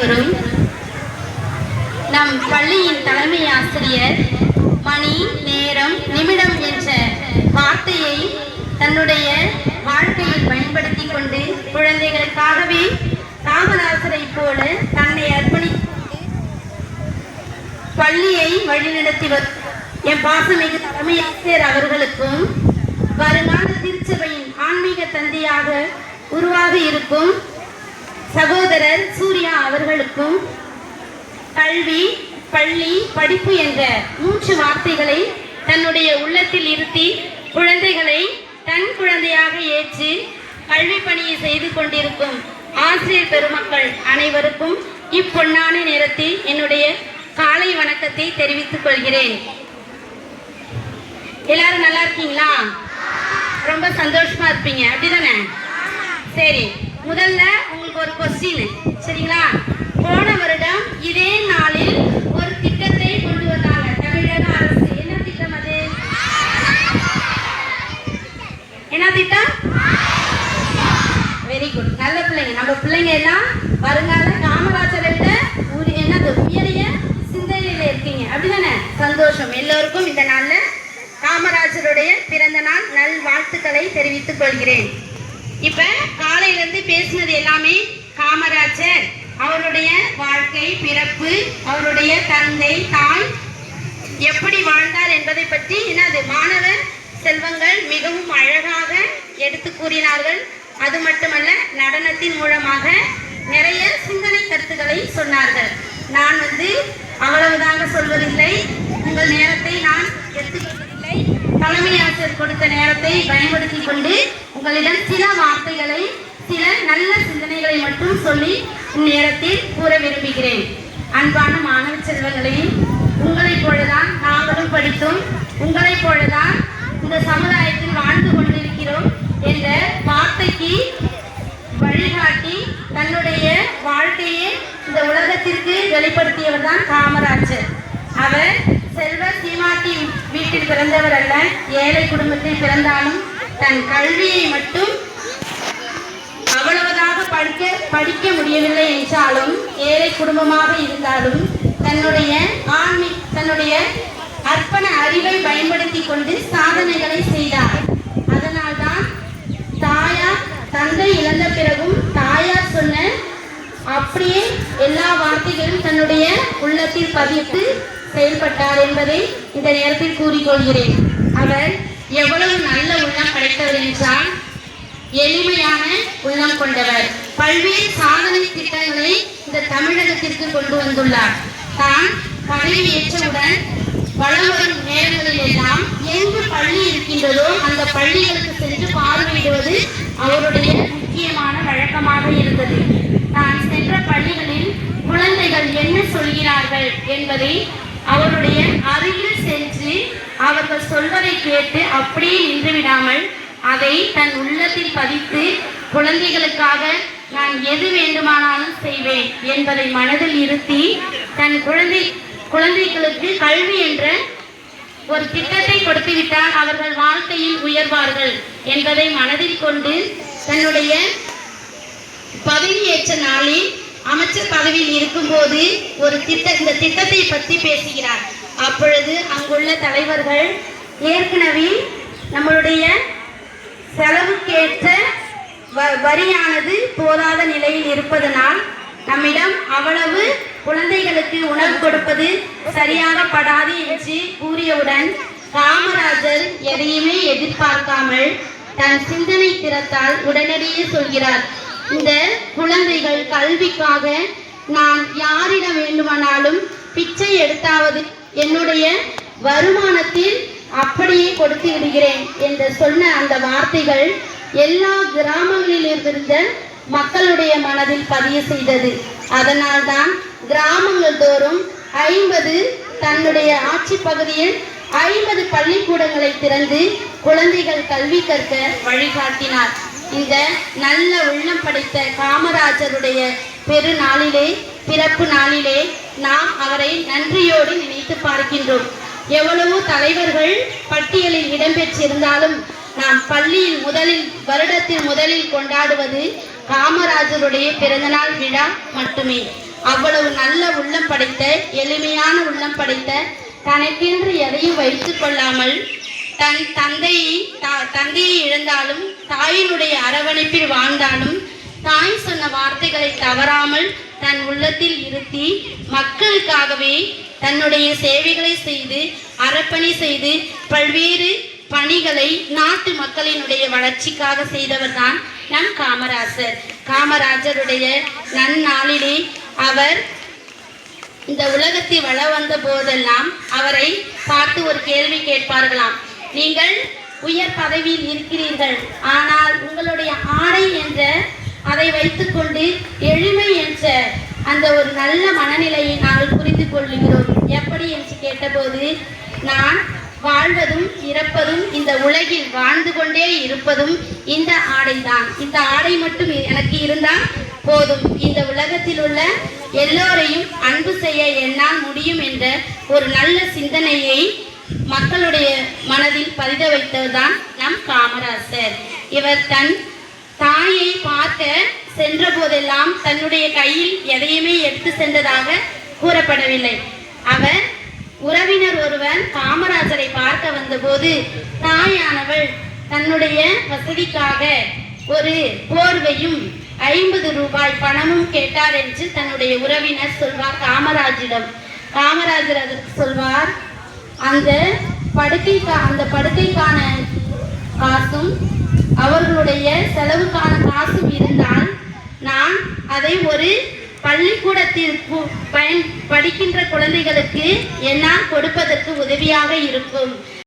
அனைவரும் நம் பள்ளியின் தலைமை ஆசிரியர் மணி, நேரம், நிமிடம் என்ற வார்த்தையை தன்னுடைய வாழ்க்கையில் பயன்படுத்தி கொண்டு குழந்தைகளுக்காகவே காமராசரை போல தன்னை அர்ப்பணித்து பள்ளியை வழிநடத்தி வரும் என் பாசமிகு தலைமை ஆசிரியர் அவர்களுக்கும் வருங்கால திருச்சபையின் ஆன்மீக தந்தையாக உருவாக இருக்கும் சகோதரர் சூர்யா அவர்களுக்கும் கல்வி, பள்ளி, படிப்பு என்ற 3 வார்த்தைகளை தன்னுடைய உள்ளத்தில் இருத்தி குழந்தைகளை தன் குழந்தையாக ஏற்று கல்வி பணியை செய்து கொண்டிருக்கும் ஆசிரியர் பெருமக்கள் அனைவருக்கும் இப்பொன்னான நேரத்தில் என்னுடைய காலை வணக்கத்தை தெரிவித்துக் கொள்கிறேன். எல்லாரும் நல்லா இருக்கீங்களா? ரொம்ப சந்தோஷமா இருப்பீங்க, அப்படிதானே? சரி, முதல்ல உங்களுக்கு ஒரு கொஸ்டின், சரிங்களா? போன வருடம் இதே நாளில் ஒரு திட்டத்தை கொண்டு வந்தாங்க தமிழக அரசு. என்ன திட்டம் அது? என்ன திட்டம்? வெரி குட், நல்ல பிள்ளைங்க. நம்ம பிள்ளைங்க எல்லாம் வருங்கால காமராஜரை விட என்னது உயரிய சிந்தனையில இருக்கீங்க, அப்படிதானே? சந்தோஷம். எல்லோருக்கும் இந்த நாள்ல காமராஜருடைய பிறந்த நாள் நல் வாழ்த்துக்களை தெரிவித்துக் கொள்கிறேன். இப்ப காலையிலிருந்து பேசினது எல்லாமே காமராஜர் அவருடைய வாழ்க்கை, பிறப்பு, அவருடைய தந்தை, தாய் எப்படி வாழ்ந்தார் என்பதை பற்றி என்னது மாணவர் செல்வங்கள் மிகவும் அழகாக எடுத்து கூறினார்கள். அது மட்டுமல்ல, நடனத்தின் மூலமாக நிறைய சிந்தனை கருத்துக்களை சொன்னார்கள். நான் அவ்வளவுதாங்க சொல்வதில்லை, உங்கள் நேரத்தை நான் எடுத்துக்கொள்வதில்லை. தலைமை ஆசிரியர் கொடுத்த நேரத்தை பயன்படுத்தி கொண்டு உங்களிடம் சில வார்த்தைகளை, சில நல்ல சிந்தனைகளை மட்டும் சொல்லி இந்நேரத்தில் கூற விரும்புகிறேன். அன்பான மாணவ செல்வங்களே, உங்களைப் போலதான் நாங்களும் படித்தோம், உங்களைப் போலதான் இந்த சமுதாயத்தில் வாழ்ந்து கொண்டிருக்கிறோம் என்ற வார்த்தைக்கு வழிகாட்டி தன்னுடைய வாழ்க்கையை இந்த உலகத்திற்கு வெளிப்படுத்தியவர் தான் காமராஜர். அவர் செல்வ சீமாட்டி வீட்டில் பிறந்தவர் அல்ல, ஏழை குடும்பத்தில் பிறந்தாலும் தன் கல்வியை மட்டும் அவ்வளவதாக படிக்க முடியவில்லை என்றாலும், ஏழை குடும்பமாக இருந்தாலும் தன்னுடைய அர்ப்பண அறிவை பயன்படுத்தி கொண்டு சாதனைகளை செய்தார். அதனால்தான் தந்தை இழந்த பிறகும் தாயார் சொன்ன அப்படியே எல்லா வார்த்தைகளும் தன்னுடைய உள்ளத்தில் பதித்து செயல்பட்டார் என்பதை இந்த நேரத்தில் கூறிக்கொள்கிறேன். அவர் எவ்வளவு நல்ல உள்ளம் படைத்தவர் என்றால், எளிமையான உள்ளம் கொண்டவர். பல்வேறு சாதனை திட்டங்களை இந்த தமிழகத்திற்கு கொண்டு வந்துள்ளார். தான் பதவி ஏற்றவுடன் வளம் வரும் நேரங்களில் எல்லாம் எங்கு பள்ளி இருக்கின்றதோ அந்த பள்ளிகளுக்கு சென்று பார்வையிடுவது அவருடைய முக்கியமான வழக்கமாக இருந்தது. தான் சென்ற பள்ளிகளில் குழந்தைகள் என்ன சொல்கிறார்கள் என்பதை அவருடைய அருகில் சென்று அவர்கள் சொல்வதை கேட்டு அப்படியே நின்றுவிடாமல் அதை தன் உள்ளத்தில் பதித்து, குழந்தைகளுக்காக நான் எது வேண்டுமானாலும் செய்வேன் என்பதை மனதில் இருத்தி, தன் குழந்தைகளுக்கு கல்வி என்ற ஒரு திட்டத்தை கொடுத்துவிட்டால் அவர்கள் வாழ்க்கையில் உயர்வார்கள் என்பதை மனதில் கொண்டு தன்னுடைய பதவியேற்ற நாளில் அமைச்சர் பதவியில் இருக்கும்போது இந்த திட்டத்தை பற்றி பேசுகிறார். அப்பொழுது அங்குள்ள தலைவர்கள் ஏற்கனவே நம்மளுடைய செலவுக்கேற்ற வரியானது போதாத நிலையில் இருப்பதனால் நம்மிடம் அவ்வளவு குழந்தைகளுக்கு உணவு கொடுப்பது சரியாக படாது என்று கூறியவுடன் காமராஜர் எதையுமே எதிர்பார்க்காமல் தன் சிந்தனை திறத்தால் உடனடியே சொல்கிறார், இந்த குழந்தைகள் கல்விக்காக நான் யாரிடம் வேண்டுமானாலும் பிச்சை எடுத்தாவது என்னுடைய வருமானத்தில் அப்படியே கொடுத்து விடுகிறேன் என்று சொன்ன அந்த வார்த்தைகள் எல்லா கிராமங்களில் இருந்த மக்களுடைய மனதில் பதிய செய்தது. அதனால்தான் கிராமங்கள் தோறும் 50 தன்னுடைய ஆட்சி பகுதியில் 50 பள்ளிக்கூடங்களை திறந்து குழந்தைகள் கல்வி கற்க வழிகாட்டினார். இந்த நல்ல உள்ளம் படைத்த காமராஜருடைய பெருநாளிலே, பிறப்பு நாளிலே நாம் அவரை நன்றியோடு நினைத்து பார்க்கின்றோம். எவ்வளவோ தலைவர்கள் பட்டியலில் இடம்பெற்றிருந்தாலும் நாம் பள்ளியில் வருடத்தில் முதலில் கொண்டாடுவது காமராஜருடைய பிறந்தநாள் விழா மட்டுமே. அவ்வளவு நல்ல உள்ளம் படைத்த, எளிமையான உள்ளம் படைத்த, தனக்கென்று எதையும் வைத்துக் கொள்ளாமல் தன் தந்தையை இழந்தாலும் தாயினுடைய அரவணைப்பில் வாழ்ந்தாலும் தாய் சொன்ன வார்த்தைகளை தவறாமல் தன் உள்ளத்தில் இருத்தி மக்களுக்காகவே தன்னுடைய சேவைகளை செய்து அறப்பணி செய்து பல்வேறு பணிகளை நாட்டு மக்களினுடைய வளர்ச்சிக்காக செய்தவர் தான் நம் காமராஜர். காமராஜருடைய நன்னாளிலே அவர் இந்த உலகத்தில் வள வந்த போதெல்லாம் அவரை பார்த்து ஒரு கேள்வி கேட்பார்களாம். நீங்கள் உயர் பதவியில் இருக்கிறீர்கள், ஆனால் உங்களுடைய ஆடை என்ற அதை வைத்துக்கொண்டு எளிமை என்ற அந்த ஒரு நல்ல மனநிலையை நாங்கள் புரிந்து கொள்கிறோம். எப்படி என்று கேட்டபோது, நான் வாழ்வதும் இறப்பதும் இந்த உலகில் வாழ்ந்து கொண்டே இருப்பதும் இந்த ஆடைதான். இந்த ஆடை மட்டும் எனக்கு இருந்தால் போதும். இந்த உலகத்தில் உள்ள எல்லோரையும் அன்பு செய்ய என்னால் முடியும் என்ற ஒரு நல்ல சிந்தனையை மக்களுடைய மனதில் பதித வைத்ததுதான் நம் காமராஜர். இவர் தன் தாயை பார்க்க சென்ற போதெல்லாம் தன்னுடைய கையில் எதையுமே எடுத்து சென்றதாக கூறப்படவில்லை. அவர் உறவினர் ஒருவன் காமராஜரை பார்க்க வந்தபோது தாயானவள் தன்னுடைய வசதிக்காக ஒரு போர்வையும் 50 ரூபாய் பணமும் கேட்டார் என்று தன்னுடைய உறவினர் சொல்வார் காமராஜிடம். காமராஜர் அதற்கு சொல்வார், அந்த படுக்கைக்கான காசும் அவர்களுடைய செலவுக்கான காசும் இருந்தால் நான் அதை ஒரு பள்ளிக்கூடத்தில் படிக்கின்ற குழந்தைகளுக்கு என்னால் கொடுப்பதற்கு உதவியாக இருக்கும்.